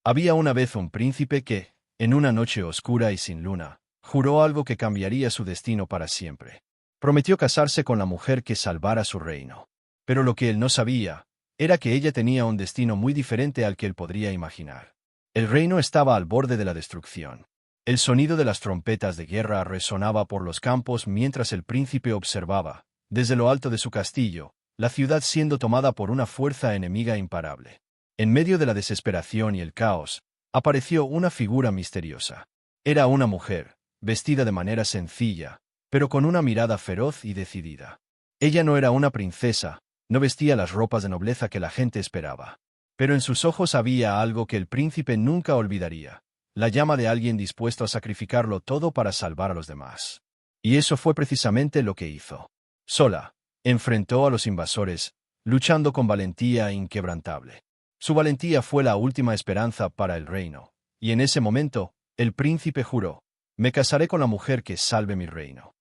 Había una vez un príncipe que, en una noche oscura y sin luna, juró algo que cambiaría su destino para siempre. Prometió casarse con la mujer que salvara su reino. Pero lo que él no sabía, era que ella tenía un destino muy diferente al que él podría imaginar. El reino estaba al borde de la destrucción. El sonido de las trompetas de guerra resonaba por los campos mientras el príncipe observaba, desde lo alto de su castillo, la ciudad siendo tomada por una fuerza enemiga imparable. En medio de la desesperación y el caos, apareció una figura misteriosa. Era una mujer, vestida de manera sencilla, pero con una mirada feroz y decidida. Ella no era una princesa, no vestía las ropas de nobleza que la gente esperaba. Pero en sus ojos había algo que el príncipe nunca olvidaría, la llama de alguien dispuesto a sacrificarlo todo para salvar a los demás. Y eso fue precisamente lo que hizo. Sola, enfrentó a los invasores, luchando con valentía inquebrantable. Su valentía fue la última esperanza para el reino, y en ese momento, el príncipe juró: me casaré con la mujer que salve mi reino.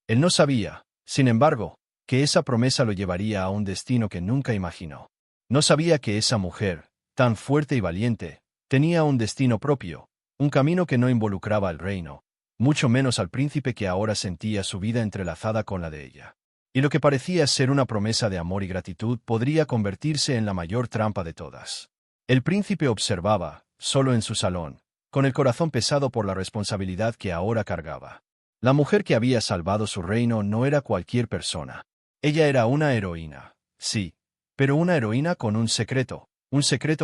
Él no sabía, sin embargo, que esa promesa lo llevaría a un destino que nunca imaginó. No sabía que esa mujer, tan fuerte y valiente, tenía un destino propio, un camino que no involucraba al reino, mucho menos al príncipe que ahora sentía su vida entrelazada con la de ella. Y lo que parecía ser una promesa de amor y gratitud podría convertirse en la mayor trampa de todas. El príncipe observaba, solo en su salón, con el corazón pesado por la responsabilidad que ahora cargaba. La mujer que había salvado su reino no era cualquier persona. Ella era una heroína, sí, pero una heroína con un secreto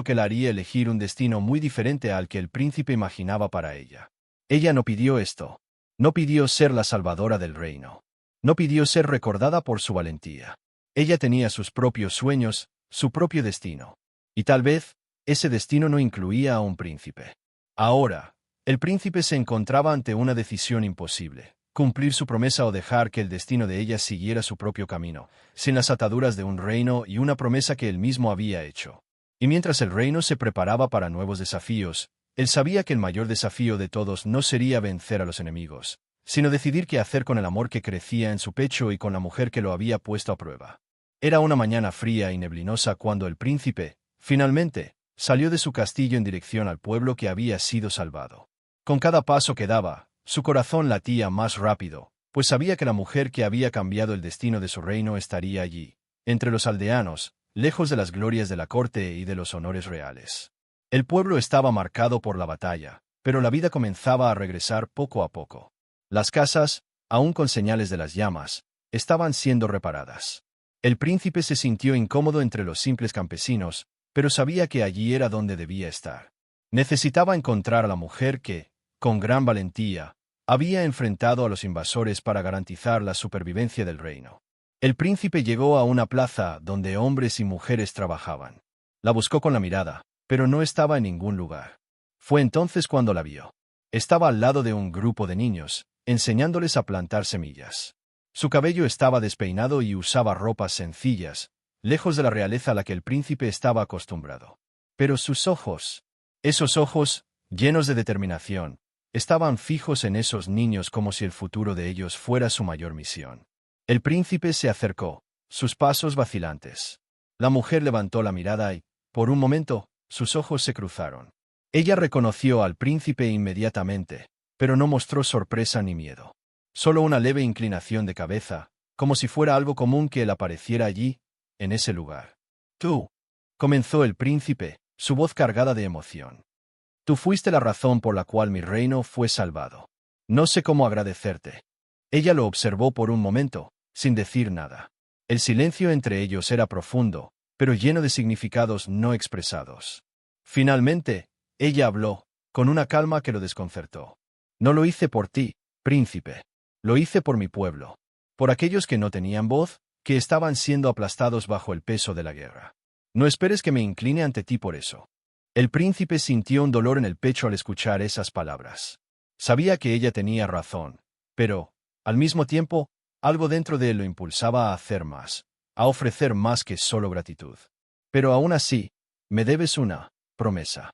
que la haría elegir un destino muy diferente al que el príncipe imaginaba para ella. Ella no pidió esto. No pidió ser la salvadora del reino. No pidió ser recordada por su valentía. Ella tenía sus propios sueños, su propio destino. Y tal vez, ese destino no incluía a un príncipe. Ahora, el príncipe se encontraba ante una decisión imposible: cumplir su promesa o dejar que el destino de ella siguiera su propio camino, sin las ataduras de un reino y una promesa que él mismo había hecho. Y mientras el reino se preparaba para nuevos desafíos, él sabía que el mayor desafío de todos no sería vencer a los enemigos, sino decidir qué hacer con el amor que crecía en su pecho y con la mujer que lo había puesto a prueba. Era una mañana fría y neblinosa cuando el príncipe, finalmente, salió de su castillo en dirección al pueblo que había sido salvado. Con cada paso que daba, su corazón latía más rápido, pues sabía que la mujer que había cambiado el destino de su reino estaría allí, entre los aldeanos, lejos de las glorias de la corte y de los honores reales. El pueblo estaba marcado por la batalla, pero la vida comenzaba a regresar poco a poco. Las casas, aún con señales de las llamas, estaban siendo reparadas. El príncipe se sintió incómodo entre los simples campesinos, pero sabía que allí era donde debía estar. Necesitaba encontrar a la mujer que, con gran valentía, había enfrentado a los invasores para garantizar la supervivencia del reino. El príncipe llegó a una plaza donde hombres y mujeres trabajaban. La buscó con la mirada, pero no estaba en ningún lugar. Fue entonces cuando la vio. Estaba al lado de un grupo de niños, enseñándoles a plantar semillas. Su cabello estaba despeinado y usaba ropas sencillas, lejos de la realeza a la que el príncipe estaba acostumbrado. Pero sus ojos, esos ojos, llenos de determinación, estaban fijos en esos niños como si el futuro de ellos fuera su mayor misión. El príncipe se acercó, sus pasos vacilantes. La mujer levantó la mirada y, por un momento, sus ojos se cruzaron. Ella reconoció al príncipe inmediatamente, pero no mostró sorpresa ni miedo. Solo una leve inclinación de cabeza, como si fuera algo común que él apareciera allí, en ese lugar. Tú, comenzó el príncipe, su voz cargada de emoción. Tú fuiste la razón por la cual mi reino fue salvado. No sé cómo agradecerte. Ella lo observó por un momento, sin decir nada. El silencio entre ellos era profundo, pero lleno de significados no expresados. Finalmente, ella habló, con una calma que lo desconcertó. No lo hice por ti, príncipe. Lo hice por mi pueblo. Por aquellos que no tenían voz, que estaban siendo aplastados bajo el peso de la guerra. No esperes que me incline ante ti por eso. El príncipe sintió un dolor en el pecho al escuchar esas palabras. Sabía que ella tenía razón, pero, al mismo tiempo, algo dentro de él lo impulsaba a hacer más, a ofrecer más que solo gratitud. Pero aún así, me debes una promesa.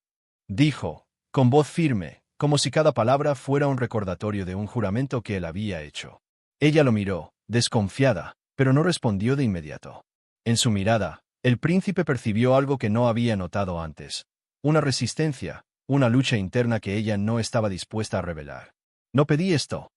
Dijo, con voz firme, como si cada palabra fuera un recordatorio de un juramento que él había hecho. Ella lo miró, desconfiada, pero no respondió de inmediato. En su mirada, el príncipe percibió algo que no había notado antes: una resistencia, una lucha interna que ella no estaba dispuesta a revelar. No pedí esto.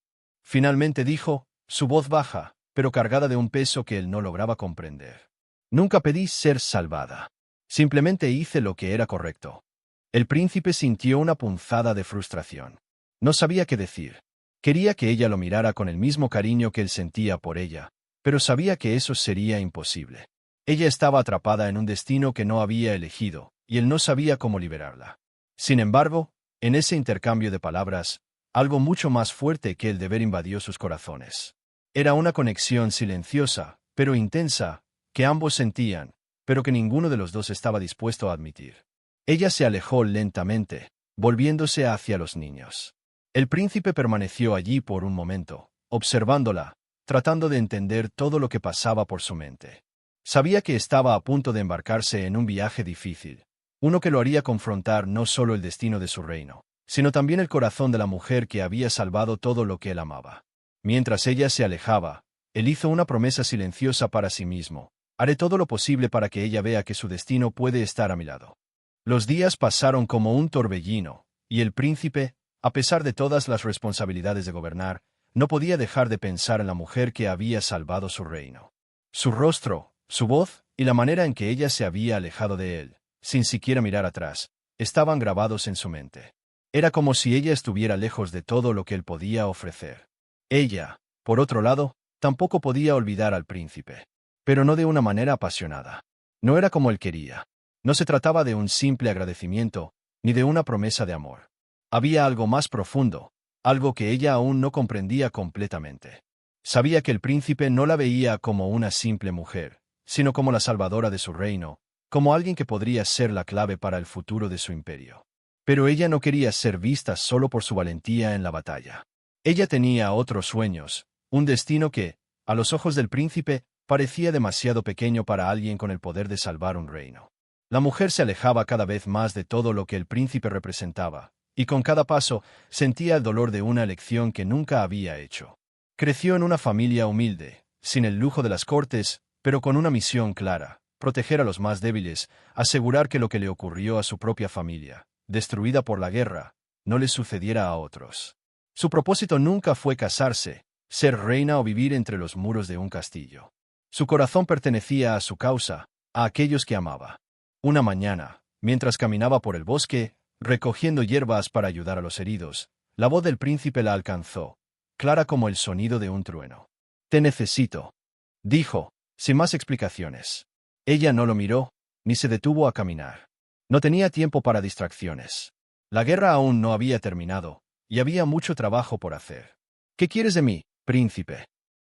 Finalmente dijo, su voz baja, pero cargada de un peso que él no lograba comprender. Nunca pedí ser salvada. Simplemente hice lo que era correcto. El príncipe sintió una punzada de frustración. No sabía qué decir. Quería que ella lo mirara con el mismo cariño que él sentía por ella, pero sabía que eso sería imposible. Ella estaba atrapada en un destino que no había elegido, y él no sabía cómo liberarla. Sin embargo, en ese intercambio de palabras, algo mucho más fuerte que el deber invadió sus corazones. Era una conexión silenciosa, pero intensa, que ambos sentían, pero que ninguno de los dos estaba dispuesto a admitir. Ella se alejó lentamente, volviéndose hacia los niños. El príncipe permaneció allí por un momento, observándola, tratando de entender todo lo que pasaba por su mente. Sabía que estaba a punto de embarcarse en un viaje difícil, uno que lo haría confrontar no solo el destino de su reino, sino también el corazón de la mujer que había salvado todo lo que él amaba. Mientras ella se alejaba, él hizo una promesa silenciosa para sí mismo: haré todo lo posible para que ella vea que su destino puede estar a mi lado. Los días pasaron como un torbellino, y el príncipe, a pesar de todas las responsabilidades de gobernar, no podía dejar de pensar en la mujer que había salvado su reino. Su rostro, su voz y la manera en que ella se había alejado de él, sin siquiera mirar atrás, estaban grabados en su mente. Era como si ella estuviera lejos de todo lo que él podía ofrecer. Ella, por otro lado, tampoco podía olvidar al príncipe, pero no de una manera apasionada. No era como él quería. No se trataba de un simple agradecimiento, ni de una promesa de amor. Había algo más profundo, algo que ella aún no comprendía completamente. Sabía que el príncipe no la veía como una simple mujer, sino como la salvadora de su reino, como alguien que podría ser la clave para el futuro de su imperio. Pero ella no quería ser vista solo por su valentía en la batalla. Ella tenía otros sueños, un destino que, a los ojos del príncipe, parecía demasiado pequeño para alguien con el poder de salvar un reino. La mujer se alejaba cada vez más de todo lo que el príncipe representaba, y con cada paso sentía el dolor de una elección que nunca había hecho. Creció en una familia humilde, sin el lujo de las cortes, pero con una misión clara: proteger a los más débiles, asegurar que lo que le ocurrió a su propia familia, destruida por la guerra, no le sucediera a otros. Su propósito nunca fue casarse, ser reina o vivir entre los muros de un castillo. Su corazón pertenecía a su causa, a aquellos que amaba. Una mañana, mientras caminaba por el bosque, recogiendo hierbas para ayudar a los heridos, la voz del príncipe la alcanzó, clara como el sonido de un trueno. «Te necesito», dijo, sin más explicaciones. Ella no lo miró, ni se detuvo a caminar. No tenía tiempo para distracciones. La guerra aún no había terminado, y había mucho trabajo por hacer. «¿Qué quieres de mí, príncipe?»,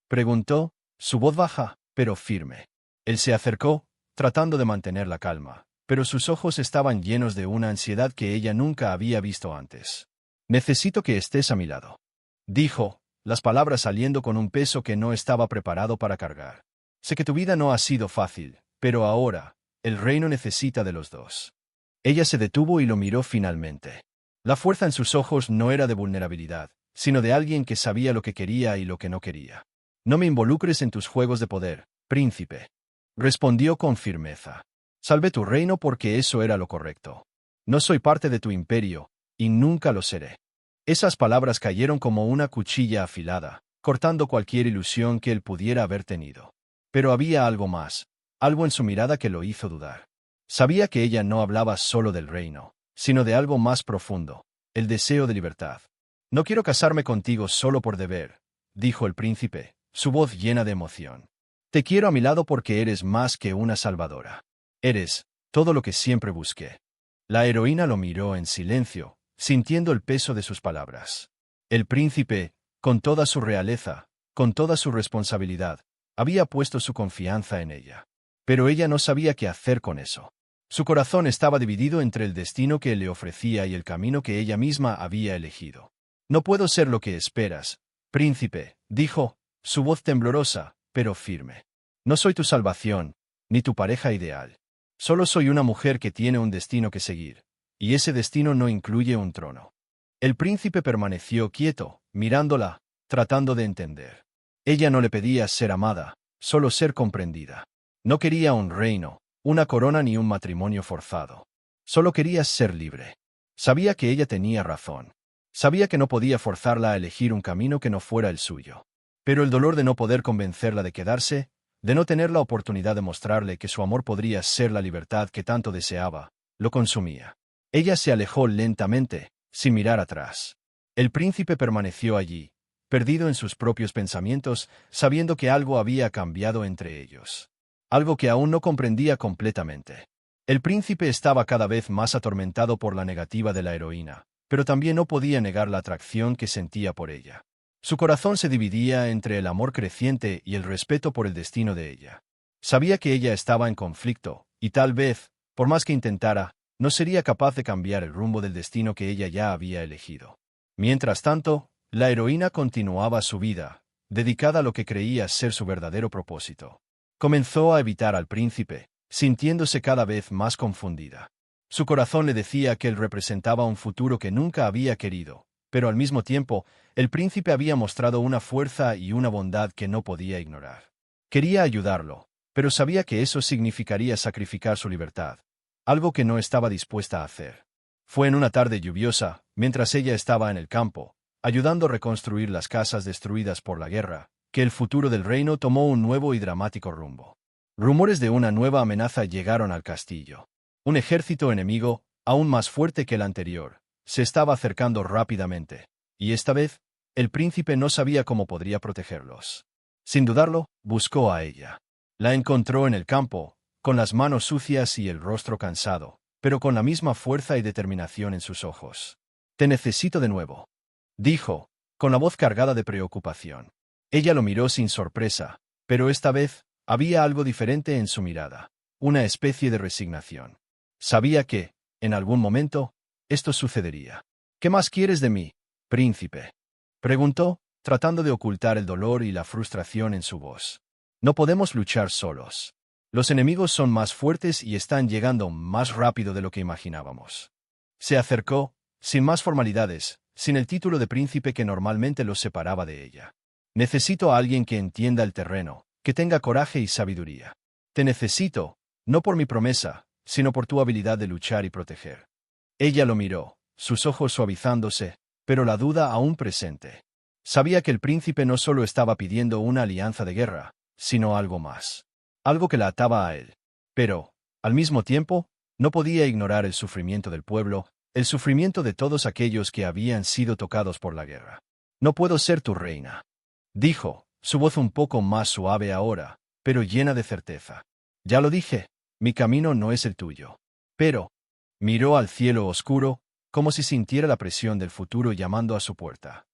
preguntó, su voz baja, pero firme. Él se acercó, tratando de mantener la calma, pero sus ojos estaban llenos de una ansiedad que ella nunca había visto antes. «Necesito que estés a mi lado», dijo, las palabras saliendo con un peso que no estaba preparado para cargar. «Sé que tu vida no ha sido fácil, pero ahora, el reino necesita de los dos». Ella se detuvo y lo miró finalmente. La fuerza en sus ojos no era de vulnerabilidad, sino de alguien que sabía lo que quería y lo que no quería. «No me involucres en tus juegos de poder, príncipe», respondió con firmeza. «Salvé tu reino porque eso era lo correcto. No soy parte de tu imperio, y nunca lo seré». Esas palabras cayeron como una cuchilla afilada, cortando cualquier ilusión que él pudiera haber tenido. Pero había algo más, algo en su mirada que lo hizo dudar. Sabía que ella no hablaba solo del reino, sino de algo más profundo, el deseo de libertad. «No quiero casarme contigo solo por deber», dijo el príncipe, su voz llena de emoción. «Te quiero a mi lado porque eres más que una salvadora. Eres todo lo que siempre busqué». La heroína lo miró en silencio, sintiendo el peso de sus palabras. El príncipe, con toda su realeza, con toda su responsabilidad, había puesto su confianza en ella. Pero ella no sabía qué hacer con eso. Su corazón estaba dividido entre el destino que él le ofrecía y el camino que ella misma había elegido. «No puedo ser lo que esperas, príncipe», dijo, su voz temblorosa, pero firme. «No soy tu salvación, ni tu pareja ideal. Solo soy una mujer que tiene un destino que seguir, y ese destino no incluye un trono». El príncipe permaneció quieto, mirándola, tratando de entender. Ella no le pedía ser amada, solo ser comprendida. No quería un reino, una corona ni un matrimonio forzado. Solo quería ser libre. Sabía que ella tenía razón. Sabía que no podía forzarla a elegir un camino que no fuera el suyo. Pero el dolor de no poder convencerla de quedarse, de no tener la oportunidad de mostrarle que su amor podría ser la libertad que tanto deseaba, lo consumía. Ella se alejó lentamente, sin mirar atrás. El príncipe permaneció allí, perdido en sus propios pensamientos, sabiendo que algo había cambiado entre ellos. Algo que aún no comprendía completamente. El príncipe estaba cada vez más atormentado por la negativa de la heroína, pero también no podía negar la atracción que sentía por ella. Su corazón se dividía entre el amor creciente y el respeto por el destino de ella. Sabía que ella estaba en conflicto, y tal vez, por más que intentara, no sería capaz de cambiar el rumbo del destino que ella ya había elegido. Mientras tanto, la heroína continuaba su vida, dedicada a lo que creía ser su verdadero propósito. Comenzó a evitar al príncipe, sintiéndose cada vez más confundida. Su corazón le decía que él representaba un futuro que nunca había querido, pero al mismo tiempo, el príncipe había mostrado una fuerza y una bondad que no podía ignorar. Quería ayudarlo, pero sabía que eso significaría sacrificar su libertad, algo que no estaba dispuesta a hacer. Fue en una tarde lluviosa, mientras ella estaba en el campo, ayudando a reconstruir las casas destruidas por la guerra, que el futuro del reino tomó un nuevo y dramático rumbo. Rumores de una nueva amenaza llegaron al castillo. Un ejército enemigo, aún más fuerte que el anterior, se estaba acercando rápidamente, y esta vez, el príncipe no sabía cómo podría protegerlos. Sin dudarlo, buscó a ella. La encontró en el campo, con las manos sucias y el rostro cansado, pero con la misma fuerza y determinación en sus ojos. «Te necesito de nuevo», dijo, con la voz cargada de preocupación. Ella lo miró sin sorpresa, pero esta vez, había algo diferente en su mirada, una especie de resignación. Sabía que, en algún momento, esto sucedería. «¿Qué más quieres de mí, príncipe?», preguntó, tratando de ocultar el dolor y la frustración en su voz. «No podemos luchar solos. Los enemigos son más fuertes y están llegando más rápido de lo que imaginábamos». Se acercó, sin más formalidades, sin el título de príncipe que normalmente los separaba de ella. «Necesito a alguien que entienda el terreno, que tenga coraje y sabiduría. Te necesito, no por mi promesa, sino por tu habilidad de luchar y proteger». Ella lo miró, sus ojos suavizándose, pero la duda aún presente. Sabía que el príncipe no solo estaba pidiendo una alianza de guerra, sino algo más. Algo que la ataba a él. Pero, al mismo tiempo, no podía ignorar el sufrimiento del pueblo, el sufrimiento de todos aquellos que habían sido tocados por la guerra. «No puedo ser tu reina», dijo, su voz un poco más suave ahora, pero llena de certeza. «Ya lo dije, mi camino no es el tuyo». Pero, miró al cielo oscuro, como si sintiera la presión del futuro llamando a su puerta.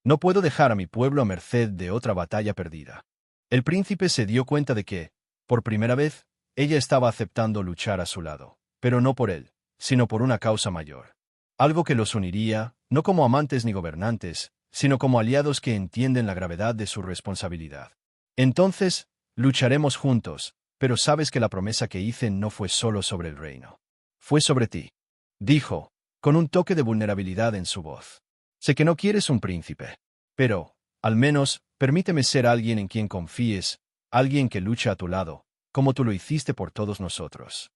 «No puedo dejar a mi pueblo a merced de otra batalla perdida». El príncipe se dio cuenta de que, por primera vez, ella estaba aceptando luchar a su lado, pero no por él, sino por una causa mayor. Algo que los uniría, no como amantes ni gobernantes, sino como aliados que entienden la gravedad de su responsabilidad. «Entonces, lucharemos juntos, pero sabes que la promesa que hice no fue solo sobre el reino. Fue sobre ti», dijo, con un toque de vulnerabilidad en su voz. «Sé que no quieres un príncipe, pero, al menos, permíteme ser alguien en quien confíes, alguien que lucha a tu lado, como tú lo hiciste por todos nosotros».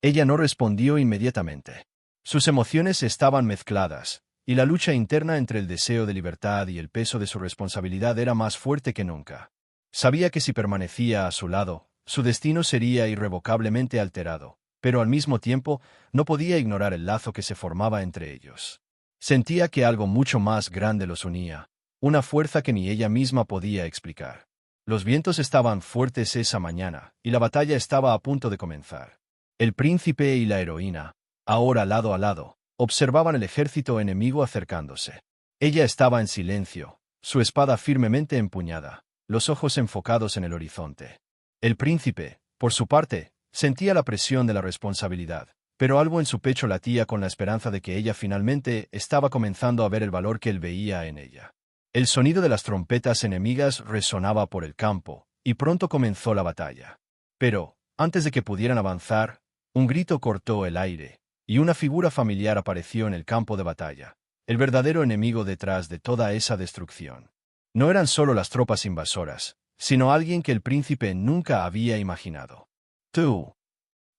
Ella no respondió inmediatamente. Sus emociones estaban mezcladas, y la lucha interna entre el deseo de libertad y el peso de su responsabilidad era más fuerte que nunca. Sabía que si permanecía a su lado, su destino sería irrevocablemente alterado, pero al mismo tiempo no podía ignorar el lazo que se formaba entre ellos. Sentía que algo mucho más grande los unía, una fuerza que ni ella misma podía explicar. Los vientos estaban fuertes esa mañana, y la batalla estaba a punto de comenzar. El príncipe y la heroína, ahora lado a lado, observaban el ejército enemigo acercándose. Ella estaba en silencio, su espada firmemente empuñada, los ojos enfocados en el horizonte. El príncipe, por su parte, sentía la presión de la responsabilidad, pero algo en su pecho latía con la esperanza de que ella finalmente estaba comenzando a ver el valor que él veía en ella. El sonido de las trompetas enemigas resonaba por el campo, y pronto comenzó la batalla. Pero, antes de que pudieran avanzar, un grito cortó el aire, y una figura familiar apareció en el campo de batalla, el verdadero enemigo detrás de toda esa destrucción. No eran solo las tropas invasoras, sino alguien que el príncipe nunca había imaginado. «Tú»,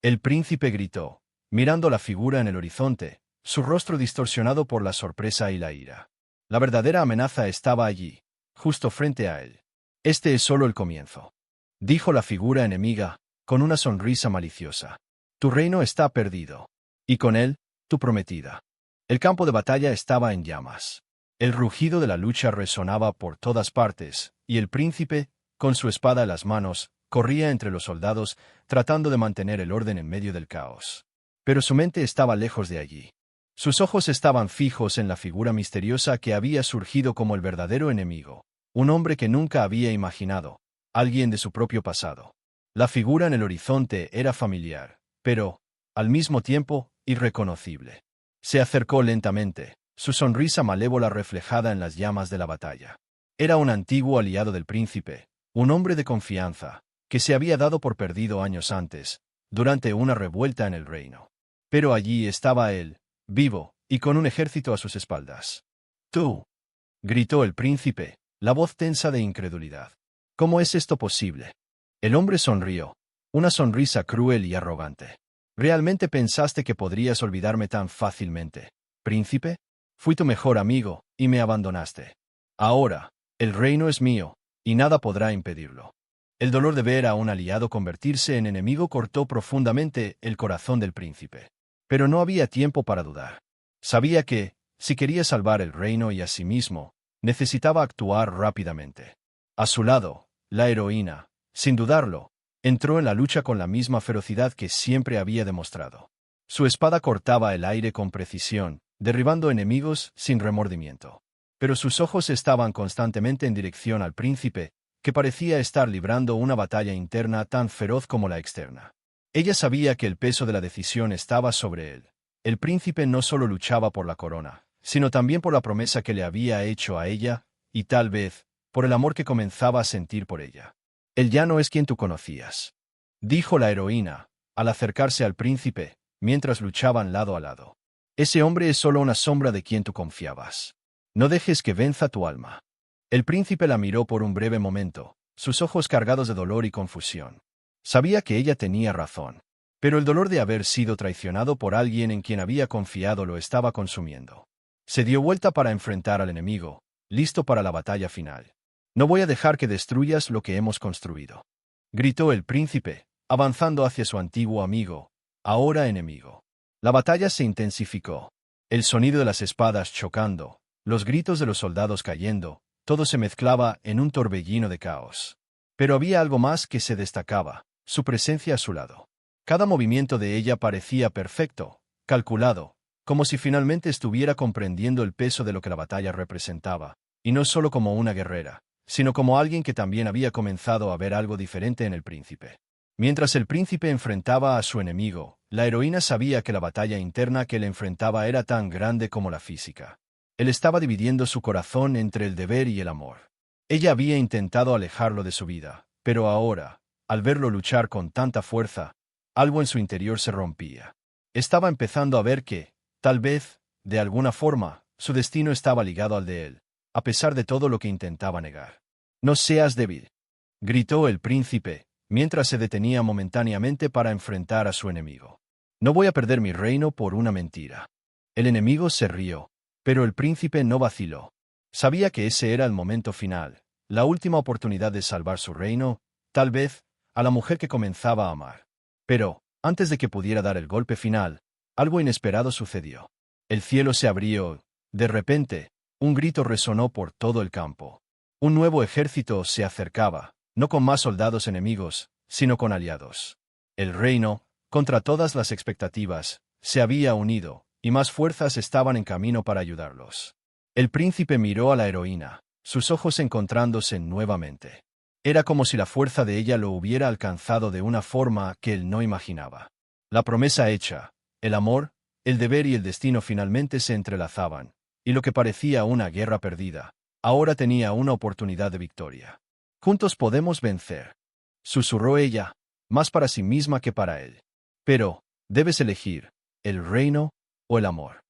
el príncipe gritó, mirando la figura en el horizonte, su rostro distorsionado por la sorpresa y la ira. La verdadera amenaza estaba allí, justo frente a él. Este es solo el comienzo, dijo la figura enemiga, con una sonrisa maliciosa. Tu reino está perdido. Y con él, tu prometida. El campo de batalla estaba en llamas. El rugido de la lucha resonaba por todas partes, y el príncipe, con su espada en las manos, corría entre los soldados, tratando de mantener el orden en medio del caos. Pero su mente estaba lejos de allí. Sus ojos estaban fijos en la figura misteriosa que había surgido como el verdadero enemigo, un hombre que nunca había imaginado, alguien de su propio pasado. La figura en el horizonte era familiar, pero, al mismo tiempo, irreconocible. Se acercó lentamente, su sonrisa malévola reflejada en las llamas de la batalla. Era un antiguo aliado del príncipe, un hombre de confianza, que se había dado por perdido años antes, durante una revuelta en el reino. Pero allí estaba él, vivo, y con un ejército a sus espaldas. «¡Tú!», gritó el príncipe, la voz tensa de incredulidad. «¿Cómo es esto posible?». El hombre sonrió, una sonrisa cruel y arrogante. «¿Realmente pensaste que podrías olvidarme tan fácilmente, príncipe? Fui tu mejor amigo, y me abandonaste. Ahora, el reino es mío, y nada podrá impedirlo». El dolor de ver a un aliado convertirse en enemigo cortó profundamente el corazón del príncipe. Pero no había tiempo para dudar. Sabía que, si quería salvar el reino y a sí mismo, necesitaba actuar rápidamente. A su lado, la heroína, sin dudarlo, entró en la lucha con la misma ferocidad que siempre había demostrado. Su espada cortaba el aire con precisión, derribando enemigos sin remordimiento. Pero sus ojos estaban constantemente en dirección al príncipe, que parecía estar librando una batalla interna tan feroz como la externa. Ella sabía que el peso de la decisión estaba sobre él. El príncipe no solo luchaba por la corona, sino también por la promesa que le había hecho a ella, y tal vez, por el amor que comenzaba a sentir por ella. «Él ya no es quien tú conocías», dijo la heroína, al acercarse al príncipe, mientras luchaban lado a lado. «Ese hombre es solo una sombra de quien tú confiabas. No dejes que venza tu alma». El príncipe la miró por un breve momento, sus ojos cargados de dolor y confusión. Sabía que ella tenía razón, pero el dolor de haber sido traicionado por alguien en quien había confiado lo estaba consumiendo. Se dio vuelta para enfrentar al enemigo, listo para la batalla final. «No voy a dejar que destruyas lo que hemos construido», gritó el príncipe, avanzando hacia su antiguo amigo, ahora enemigo. La batalla se intensificó. El sonido de las espadas chocando, los gritos de los soldados cayendo, todo se mezclaba en un torbellino de caos. Pero había algo más que se destacaba, su presencia a su lado. Cada movimiento de ella parecía perfecto, calculado, como si finalmente estuviera comprendiendo el peso de lo que la batalla representaba, y no solo como una guerrera, sino como alguien que también había comenzado a ver algo diferente en el príncipe. Mientras el príncipe enfrentaba a su enemigo, la heroína sabía que la batalla interna que le enfrentaba era tan grande como la física. Él estaba dividiendo su corazón entre el deber y el amor. Ella había intentado alejarlo de su vida, pero ahora, al verlo luchar con tanta fuerza, algo en su interior se rompía. Estaba empezando a ver que, tal vez, de alguna forma, su destino estaba ligado al de él, a pesar de todo lo que intentaba negar. «No seas débil», gritó el príncipe, mientras se detenía momentáneamente para enfrentar a su enemigo. «No voy a perder mi reino por una mentira». El enemigo se rió, pero el príncipe no vaciló. Sabía que ese era el momento final, la última oportunidad de salvar su reino, tal vez, a la mujer que comenzaba a amar. Pero, antes de que pudiera dar el golpe final, algo inesperado sucedió. El cielo se abrió. De repente, un grito resonó por todo el campo. Un nuevo ejército se acercaba, no con más soldados enemigos, sino con aliados. El reino, contra todas las expectativas, se había unido, y más fuerzas estaban en camino para ayudarlos. El príncipe miró a la heroína, sus ojos encontrándose nuevamente. Era como si la fuerza de ella lo hubiera alcanzado de una forma que él no imaginaba. La promesa hecha, el amor, el deber y el destino finalmente se entrelazaban, y lo que parecía una guerra perdida, ahora tenía una oportunidad de victoria. «Juntos podemos vencer», susurró ella, más para sí misma que para él. «Pero, debes elegir, el reino o el amor».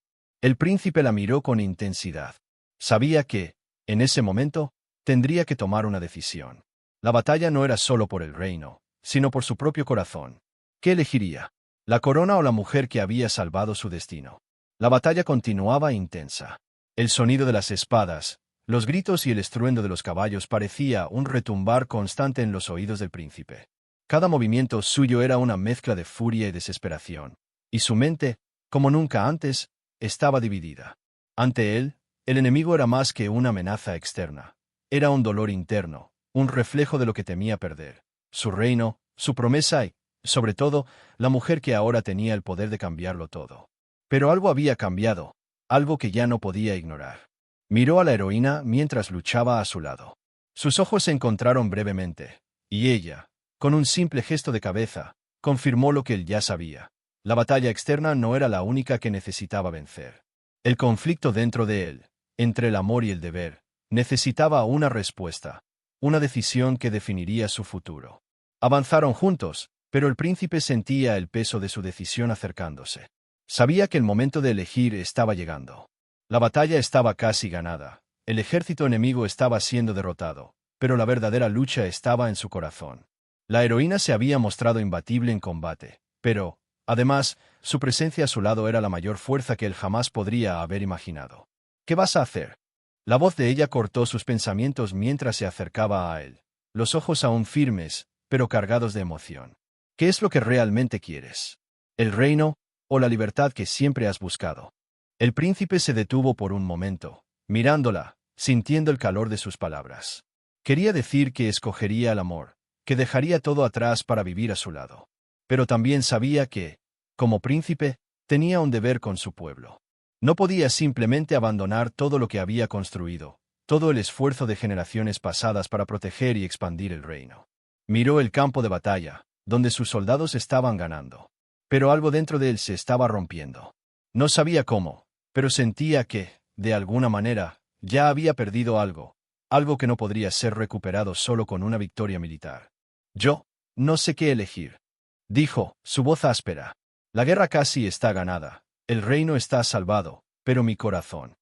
El príncipe la miró con intensidad. Sabía que, en ese momento, tendría que tomar una decisión. La batalla no era solo por el reino, sino por su propio corazón. ¿Qué elegiría? ¿La corona o la mujer que había salvado su destino? La batalla continuaba intensa. El sonido de las espadas, los gritos y el estruendo de los caballos parecía un retumbar constante en los oídos del príncipe. Cada movimiento suyo era una mezcla de furia y desesperación, y su mente, como nunca antes, estaba dividida. Ante él, el enemigo era más que una amenaza externa. Era un dolor interno, un reflejo de lo que temía perder. Su reino, su promesa y, sobre todo, la mujer que ahora tenía el poder de cambiarlo todo. Pero algo había cambiado, algo que ya no podía ignorar. Miró a la heroína mientras luchaba a su lado. Sus ojos se encontraron brevemente, y ella, con un simple gesto de cabeza, confirmó lo que él ya sabía. La batalla externa no era la única que necesitaba vencer. El conflicto dentro de él, entre el amor y el deber, necesitaba una respuesta, una decisión que definiría su futuro. Avanzaron juntos, pero el príncipe sentía el peso de su decisión acercándose. Sabía que el momento de elegir estaba llegando. La batalla estaba casi ganada, el ejército enemigo estaba siendo derrotado, pero la verdadera lucha estaba en su corazón. La heroína se había mostrado imbatible en combate, pero, además, su presencia a su lado era la mayor fuerza que él jamás podría haber imaginado. ¿Qué vas a hacer? La voz de ella cortó sus pensamientos mientras se acercaba a él, los ojos aún firmes, pero cargados de emoción. ¿Qué es lo que realmente quieres? ¿El reino o la libertad que siempre has buscado? El príncipe se detuvo por un momento, mirándola, sintiendo el calor de sus palabras. Quería decir que escogería el amor, que dejaría todo atrás para vivir a su lado. Pero también sabía que, como príncipe, tenía un deber con su pueblo. No podía simplemente abandonar todo lo que había construido, todo el esfuerzo de generaciones pasadas para proteger y expandir el reino. Miró el campo de batalla, donde sus soldados estaban ganando. Pero algo dentro de él se estaba rompiendo. No sabía cómo, pero sentía que, de alguna manera, ya había perdido algo, algo que no podría ser recuperado solo con una victoria militar. Yo, no sé qué elegir, dijo, su voz áspera. La guerra casi está ganada, el reino está salvado, pero mi corazón.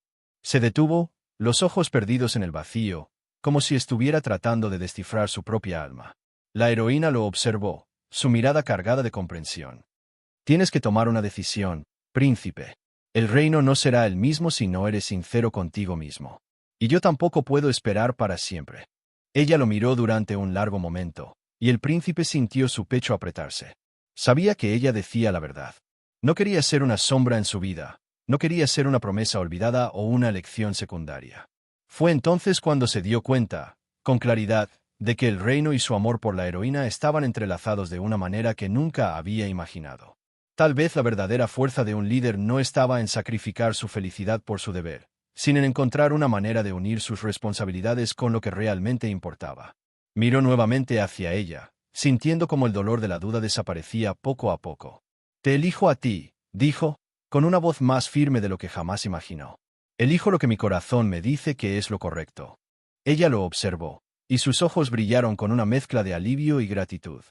Se detuvo, los ojos perdidos en el vacío, como si estuviera tratando de descifrar su propia alma. La heroína lo observó, su mirada cargada de comprensión. Tienes que tomar una decisión, príncipe. El reino no será el mismo si no eres sincero contigo mismo. Y yo tampoco puedo esperar para siempre. Ella lo miró durante un largo momento, y el príncipe sintió su pecho apretarse. Sabía que ella decía la verdad. No quería ser una sombra en su vida, no quería ser una promesa olvidada o una elección secundaria. Fue entonces cuando se dio cuenta, con claridad, de que el reino y su amor por la heroína estaban entrelazados de una manera que nunca había imaginado. Tal vez la verdadera fuerza de un líder no estaba en sacrificar su felicidad por su deber, sino en encontrar una manera de unir sus responsabilidades con lo que realmente importaba. Miró nuevamente hacia ella, sintiendo como el dolor de la duda desaparecía poco a poco. Te elijo a ti, dijo, con una voz más firme de lo que jamás imaginó. Elijo lo que mi corazón me dice que es lo correcto. Ella lo observó, y sus ojos brillaron con una mezcla de alivio y gratitud.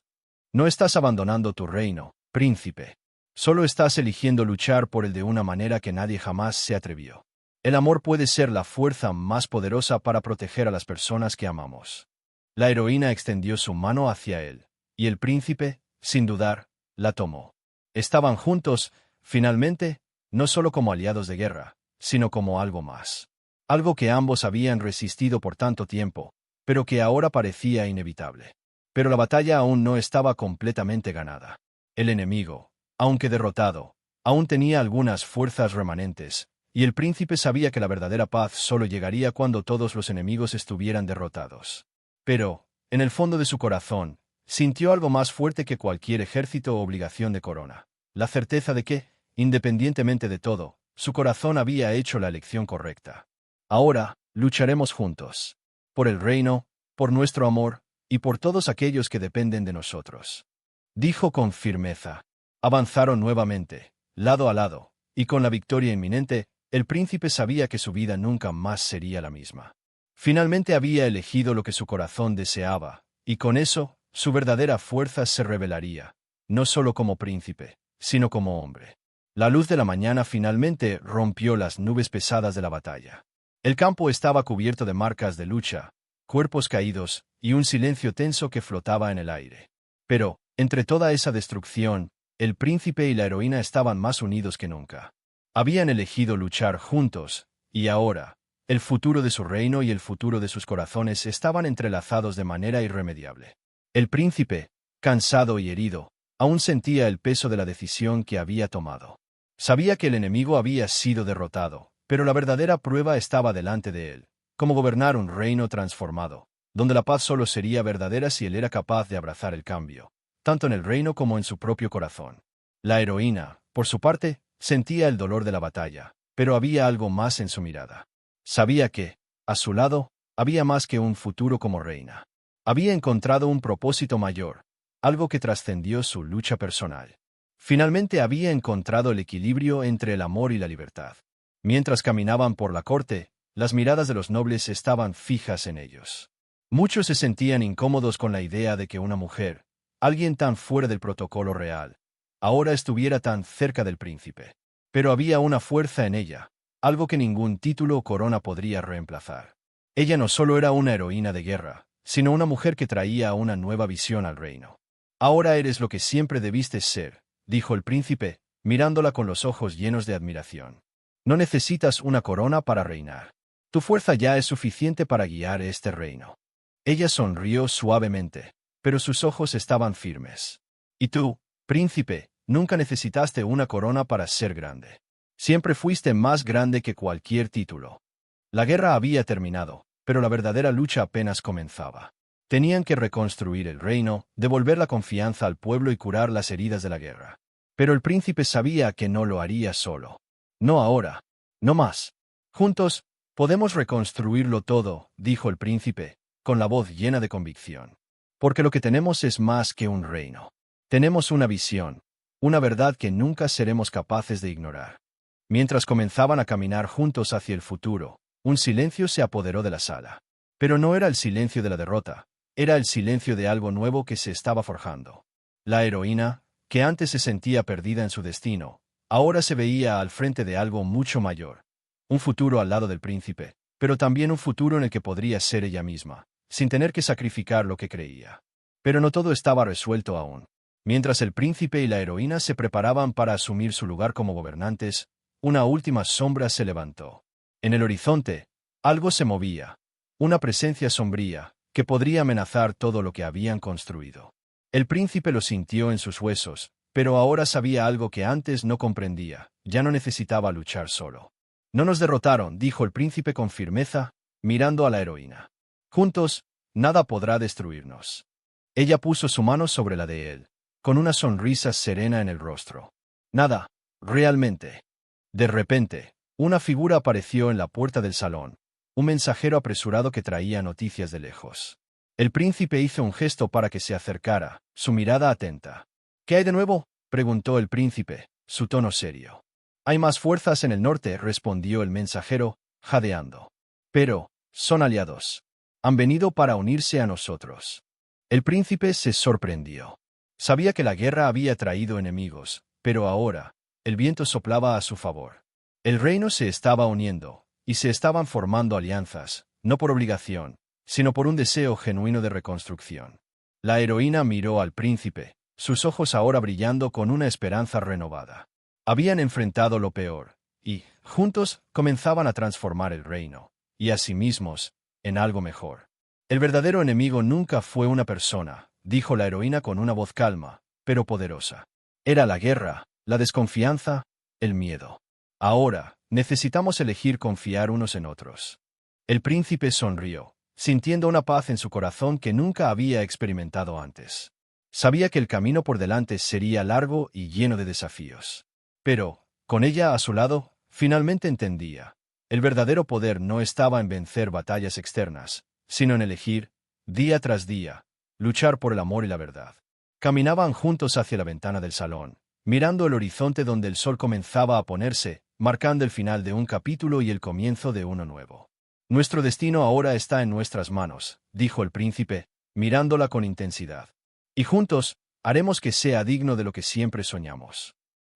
No estás abandonando tu reino, príncipe. Solo estás eligiendo luchar por él de una manera que nadie jamás se atrevió. El amor puede ser la fuerza más poderosa para proteger a las personas que amamos. La heroína extendió su mano hacia él, y el príncipe, sin dudar, la tomó. Estaban juntos, finalmente, no solo como aliados de guerra, sino como algo más. Algo que ambos habían resistido por tanto tiempo, pero que ahora parecía inevitable. Pero la batalla aún no estaba completamente ganada. El enemigo, aunque derrotado, aún tenía algunas fuerzas remanentes, y el príncipe sabía que la verdadera paz solo llegaría cuando todos los enemigos estuvieran derrotados. Pero, en el fondo de su corazón, sintió algo más fuerte que cualquier ejército o obligación de corona, la certeza de que, independientemente de todo, su corazón había hecho la elección correcta. Ahora, lucharemos juntos. Por el reino, por nuestro amor, y por todos aquellos que dependen de nosotros. Dijo con firmeza. Avanzaron nuevamente, lado a lado, y con la victoria inminente, el príncipe sabía que su vida nunca más sería la misma. Finalmente había elegido lo que su corazón deseaba, y con eso, su verdadera fuerza se revelaría, no solo como príncipe, sino como hombre. La luz de la mañana finalmente rompió las nubes pesadas de la batalla. El campo estaba cubierto de marcas de lucha, cuerpos caídos, y un silencio tenso que flotaba en el aire. Pero, entre toda esa destrucción, el príncipe y la heroína estaban más unidos que nunca. Habían elegido luchar juntos, y ahora, el futuro de su reino y el futuro de sus corazones estaban entrelazados de manera irremediable. El príncipe, cansado y herido, aún sentía el peso de la decisión que había tomado. Sabía que el enemigo había sido derrotado, pero la verdadera prueba estaba delante de él: cómo gobernar un reino transformado, donde la paz solo sería verdadera si él era capaz de abrazar el cambio, tanto en el reino como en su propio corazón. La heroína, por su parte, sentía el dolor de la batalla, pero había algo más en su mirada. Sabía que, a su lado, había más que un futuro como reina. Había encontrado un propósito mayor, algo que trascendió su lucha personal. Finalmente había encontrado el equilibrio entre el amor y la libertad. Mientras caminaban por la corte, las miradas de los nobles estaban fijas en ellos. Muchos se sentían incómodos con la idea de que una mujer, alguien tan fuera del protocolo real, ahora estuviera tan cerca del príncipe. Pero había una fuerza en ella, algo que ningún título o corona podría reemplazar. Ella no solo era una heroína de guerra, sino una mujer que traía una nueva visión al reino. Ahora eres lo que siempre debiste ser, dijo el príncipe, mirándola con los ojos llenos de admiración. No necesitas una corona para reinar. Tu fuerza ya es suficiente para guiar este reino. Ella sonrió suavemente, pero sus ojos estaban firmes. Y tú, príncipe, nunca necesitaste una corona para ser grande. Siempre fuiste más grande que cualquier título. La guerra había terminado, pero la verdadera lucha apenas comenzaba. Tenían que reconstruir el reino, devolver la confianza al pueblo y curar las heridas de la guerra. Pero el príncipe sabía que no lo haría solo. No ahora. No más. Juntos, podemos reconstruirlo todo, dijo el príncipe, con la voz llena de convicción. Porque lo que tenemos es más que un reino. Tenemos una visión, una verdad que nunca seremos capaces de ignorar. Mientras comenzaban a caminar juntos hacia el futuro, un silencio se apoderó de la sala. Pero no era el silencio de la derrota, era el silencio de algo nuevo que se estaba forjando. La heroína, que antes se sentía perdida en su destino, ahora se veía al frente de algo mucho mayor. Un futuro al lado del príncipe, pero también un futuro en el que podría ser ella misma, sin tener que sacrificar lo que creía. Pero no todo estaba resuelto aún. Mientras el príncipe y la heroína se preparaban para asumir su lugar como gobernantes, una última sombra se levantó. En el horizonte, algo se movía, una presencia sombría, que podría amenazar todo lo que habían construido. El príncipe lo sintió en sus huesos, pero ahora sabía algo que antes no comprendía: ya no necesitaba luchar solo. No nos derrotaron, dijo el príncipe con firmeza, mirando a la heroína. Juntos, nada podrá destruirnos. Ella puso su mano sobre la de él, con una sonrisa serena en el rostro. Nada, realmente. De repente, una figura apareció en la puerta del salón, un mensajero apresurado que traía noticias de lejos. El príncipe hizo un gesto para que se acercara, su mirada atenta. ¿Qué hay de nuevo?, preguntó el príncipe, su tono serio. Hay más fuerzas en el norte, respondió el mensajero, jadeando. Pero, son aliados. Han venido para unirse a nosotros. El príncipe se sorprendió. Sabía que la guerra había traído enemigos, pero ahora, el viento soplaba a su favor. El reino se estaba uniendo, y se estaban formando alianzas, no por obligación, sino por un deseo genuino de reconstrucción. La heroína miró al príncipe, sus ojos ahora brillando con una esperanza renovada. Habían enfrentado lo peor, y, juntos, comenzaban a transformar el reino, y a sí mismos, en algo mejor. El verdadero enemigo nunca fue una persona, dijo la heroína con una voz calma, pero poderosa. Era la guerra, la desconfianza, el miedo. Ahora, necesitamos elegir confiar unos en otros. El príncipe sonrió, sintiendo una paz en su corazón que nunca había experimentado antes. Sabía que el camino por delante sería largo y lleno de desafíos. Pero, con ella a su lado, finalmente entendía. El verdadero poder no estaba en vencer batallas externas, sino en elegir, día tras día, luchar por el amor y la verdad. Caminaban juntos hacia la ventana del salón, mirando el horizonte donde el sol comenzaba a ponerse, marcando el final de un capítulo y el comienzo de uno nuevo. Nuestro destino ahora está en nuestras manos, dijo el príncipe, mirándola con intensidad. Y juntos, haremos que sea digno de lo que siempre soñamos.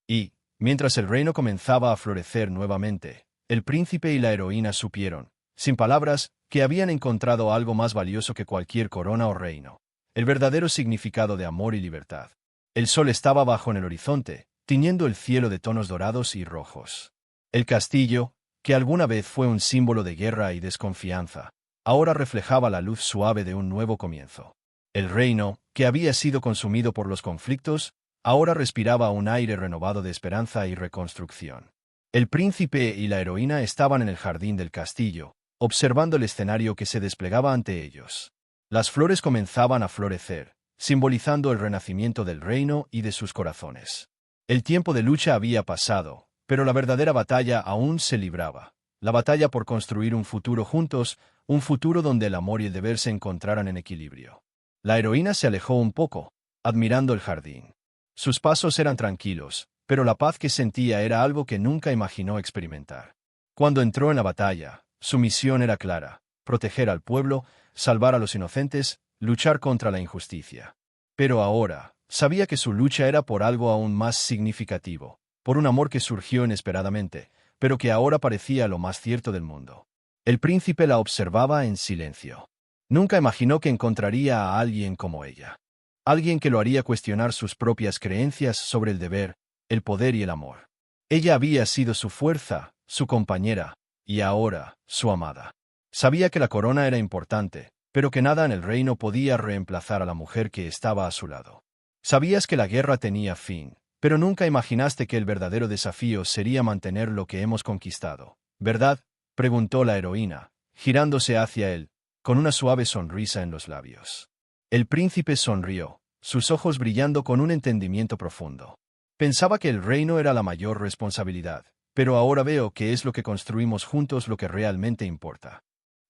Y, mientras el reino comenzaba a florecer nuevamente, el príncipe y la heroína supieron, sin palabras, que habían encontrado algo más valioso que cualquier corona o reino: el verdadero significado de amor y libertad. El sol estaba bajo en el horizonte, tiñendo el cielo de tonos dorados y rojos. El castillo, que alguna vez fue un símbolo de guerra y desconfianza, ahora reflejaba la luz suave de un nuevo comienzo. El reino, que había sido consumido por los conflictos, ahora respiraba un aire renovado de esperanza y reconstrucción. El príncipe y la heroína estaban en el jardín del castillo, observando el escenario que se desplegaba ante ellos. Las flores comenzaban a florecer, simbolizando el renacimiento del reino y de sus corazones. El tiempo de lucha había pasado, pero la verdadera batalla aún se libraba. La batalla por construir un futuro juntos, un futuro donde el amor y el deber se encontraran en equilibrio. La heroína se alejó un poco, admirando el jardín. Sus pasos eran tranquilos, pero la paz que sentía era algo que nunca imaginó experimentar. Cuando entró en la batalla, su misión era clara: proteger al pueblo, salvar a los inocentes, luchar contra la injusticia. Pero ahora, sabía que su lucha era por algo aún más significativo, por un amor que surgió inesperadamente, pero que ahora parecía lo más cierto del mundo. El príncipe la observaba en silencio. Nunca imaginó que encontraría a alguien como ella. Alguien que lo haría cuestionar sus propias creencias sobre el deber, el poder y el amor. Ella había sido su fuerza, su compañera, y ahora, su amada. Sabía que la corona era importante, pero que nada en el reino podía reemplazar a la mujer que estaba a su lado. Sabías que la guerra tenía fin, pero nunca imaginaste que el verdadero desafío sería mantener lo que hemos conquistado, ¿verdad?, preguntó la heroína, girándose hacia él, con una suave sonrisa en los labios. El príncipe sonrió, sus ojos brillando con un entendimiento profundo. Pensaba que el reino era la mayor responsabilidad, pero ahora veo que es lo que construimos juntos lo que realmente importa.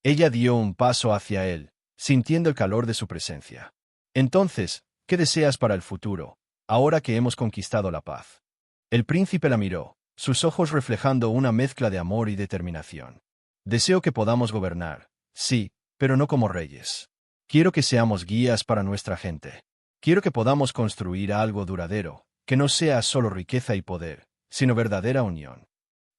Ella dio un paso hacia él, sintiendo el calor de su presencia. Entonces, ¿qué deseas para el futuro, ahora que hemos conquistado la paz? El príncipe la miró, sus ojos reflejando una mezcla de amor y determinación. Deseo que podamos gobernar, sí, pero no como reyes. Quiero que seamos guías para nuestra gente. Quiero que podamos construir algo duradero, que no sea solo riqueza y poder, sino verdadera unión.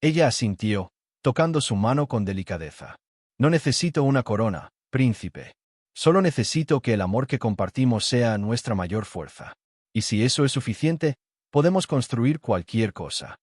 Ella asintió, tocando su mano con delicadeza. No necesito una corona, príncipe. Solo necesito que el amor que compartimos sea nuestra mayor fuerza. Y si eso es suficiente, podemos construir cualquier cosa.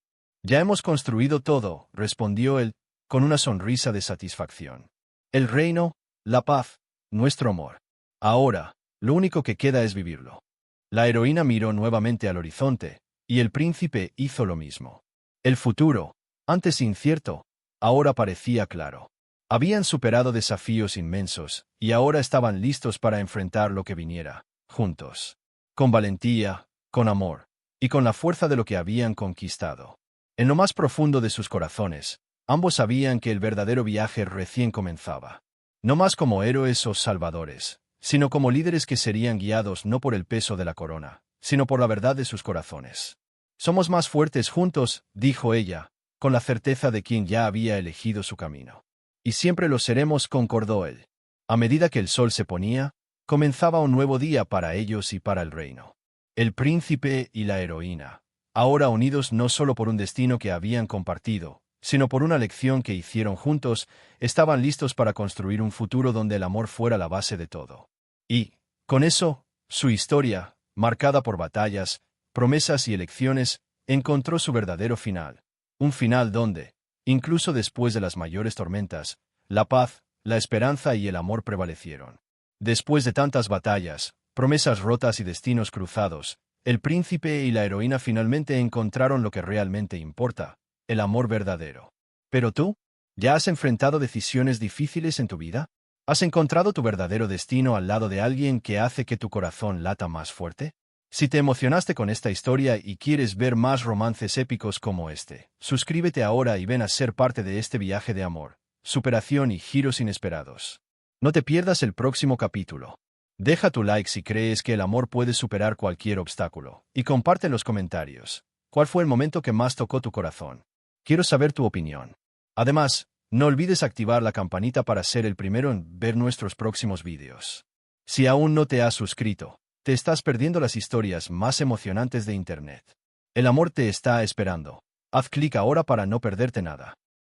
Ya hemos construido todo, respondió él, con una sonrisa de satisfacción. El reino, la paz, nuestro amor. Ahora, lo único que queda es vivirlo. La heroína miró nuevamente al horizonte, y el príncipe hizo lo mismo. El futuro, antes incierto, ahora parecía claro. Habían superado desafíos inmensos, y ahora estaban listos para enfrentar lo que viniera, juntos. Con valentía, con amor, y con la fuerza de lo que habían conquistado. En lo más profundo de sus corazones, ambos sabían que el verdadero viaje recién comenzaba. No más como héroes o salvadores, sino como líderes que serían guiados no por el peso de la corona, sino por la verdad de sus corazones. Somos más fuertes juntos, dijo ella, con la certeza de quien ya había elegido su camino. Y siempre lo seremos, concordó él. A medida que el sol se ponía, comenzaba un nuevo día para ellos y para el reino. El príncipe y la heroína, ahora unidos no solo por un destino que habían compartido, sino por una lección que hicieron juntos, estaban listos para construir un futuro donde el amor fuera la base de todo. Y, con eso, su historia, marcada por batallas, promesas y elecciones, encontró su verdadero final. Un final donde, incluso después de las mayores tormentas, la paz, la esperanza y el amor prevalecieron. Después de tantas batallas, promesas rotas y destinos cruzados, el príncipe y la heroína finalmente encontraron lo que realmente importa: el amor verdadero. Pero tú, ¿ya has enfrentado decisiones difíciles en tu vida? ¿Has encontrado tu verdadero destino al lado de alguien que hace que tu corazón lata más fuerte? Si te emocionaste con esta historia y quieres ver más romances épicos como este, suscríbete ahora y ven a ser parte de este viaje de amor, superación y giros inesperados. No te pierdas el próximo capítulo. Deja tu like si crees que el amor puede superar cualquier obstáculo, y comparte en los comentarios. ¿Cuál fue el momento que más tocó tu corazón? Quiero saber tu opinión. Además, no olvides activar la campanita para ser el primero en ver nuestros próximos vídeos. Si aún no te has suscrito, te estás perdiendo las historias más emocionantes de Internet. El amor te está esperando. Haz clic ahora para no perderte nada.